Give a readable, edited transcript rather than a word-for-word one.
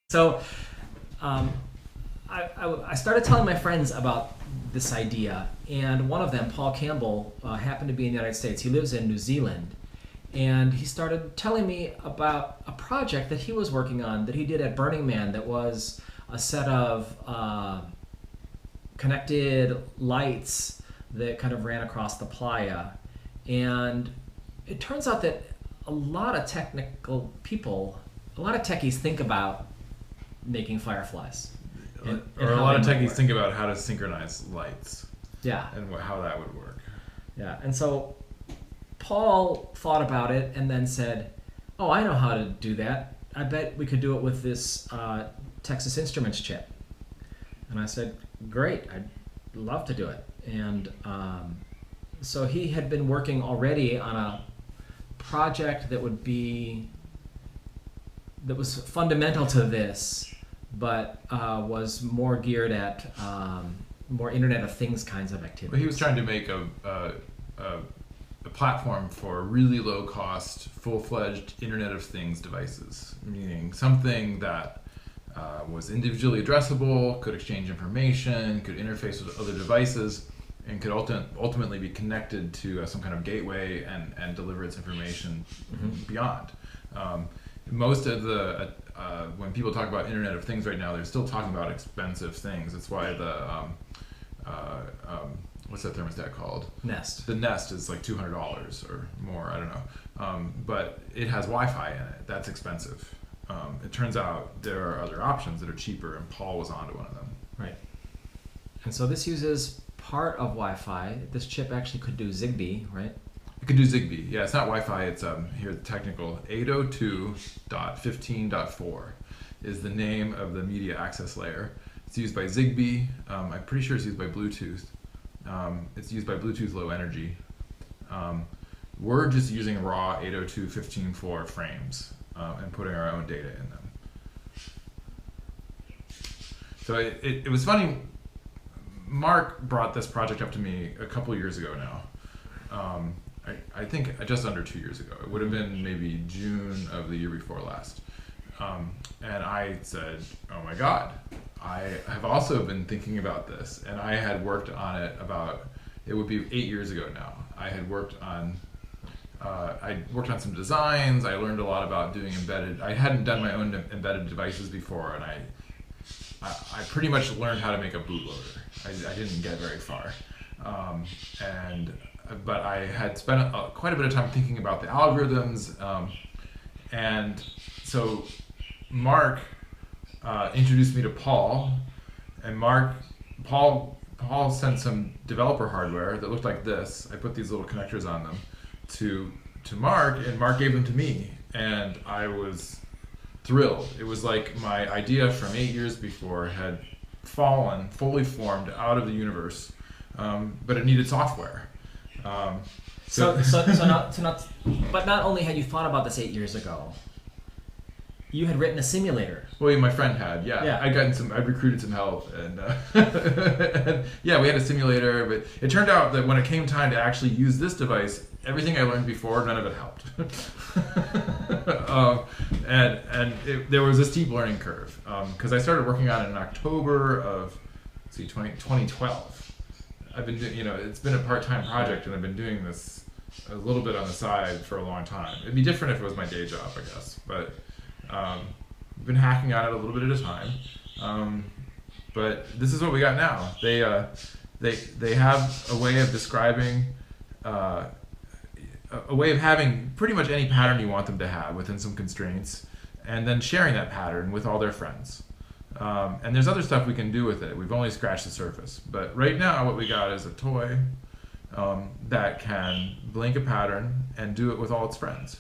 So I started telling my friends about this idea, and one of them, Paul Campbell, happened to be in the United States. He lives in New Zealand, and he started telling me about a project that he was working on that he did at Burning Man that was a set of connected lights that kind of ran across the playa. And it turns out that a lot of technical people, a lot of techies think about making fireflies. Or a lot of techies think about how to synchronize lights. Yeah. And how that would work. Yeah. And so Paul thought about it and then said, "Oh, I know how to do that. I bet we could do it with this Texas Instruments chip." And I said, "Great. I'd love to do it." And so he had been working already on a project that was fundamental to this, but was more geared at more Internet of Things kinds of activities. Well, he was trying to make a platform for really low-cost, full-fledged Internet of Things devices, meaning something that was individually addressable, could exchange information, could interface with other devices, and could ultimately be connected to some kind of gateway and deliver its information beyond. Most of the when people talk about Internet of Things right now, they're still talking about expensive things. That's why the what's that thermostat called? Nest. The Nest is like $200 or more. I don't know, but it has Wi-Fi in it. That's expensive. It turns out there are other options that are cheaper, and Paul was onto one of them. Right. And so this uses part of Wi-Fi. This chip actually could do Zigbee, right? It could do Zigbee. Yeah, it's not Wi-Fi. It's here the technical 802.15.4 is the name of the media access layer. It's used by Zigbee. I'm pretty sure it's used by Bluetooth. It's used by Bluetooth Low Energy. We're just using raw 802.15.4 frames and putting our own data in them. So it was funny. Mark brought this project up to me a couple years ago now. I think just under 2 years ago. It would have been maybe June of the year before last. And I said, "Oh my God, I have also been thinking about this." And I had worked on it it would be 8 years ago now. I worked on some designs. I learned a lot about doing embedded. I hadn't done my own embedded devices before, and I pretty much learned how to make a bootloader. I didn't get very far. But I had spent quite a bit of time thinking about the algorithms, and so Mark introduced me to Paul, and Paul sent some developer hardware that looked like this. I put these little connectors on them to Mark, and Mark gave them to me, and I was thrilled. It was like my idea from 8 years before had fallen, fully formed out of the universe, but it needed software. But not only had you thought about this 8 years ago, you had written a simulator. Well, my friend had, yeah. I recruited some help, and, and yeah, we had a simulator, but it turned out that when it came time to actually use this device, everything I learned before, none of it helped. There was a steep learning curve, because I started working on it in October of 2012. I've been it's been a part-time project, and I've been doing this a little bit on the side for a long time. It'd be different if it was my day job, I guess, but I've been hacking on it a little bit at a time. But this is what we got now. They have a way of describing a way of having pretty much any pattern you want them to have within some constraints, and then sharing that pattern with all their friends. And there's other stuff we can do with it. We've only scratched the surface. But right now what we got is a toy that can blink a pattern and do it with all its friends.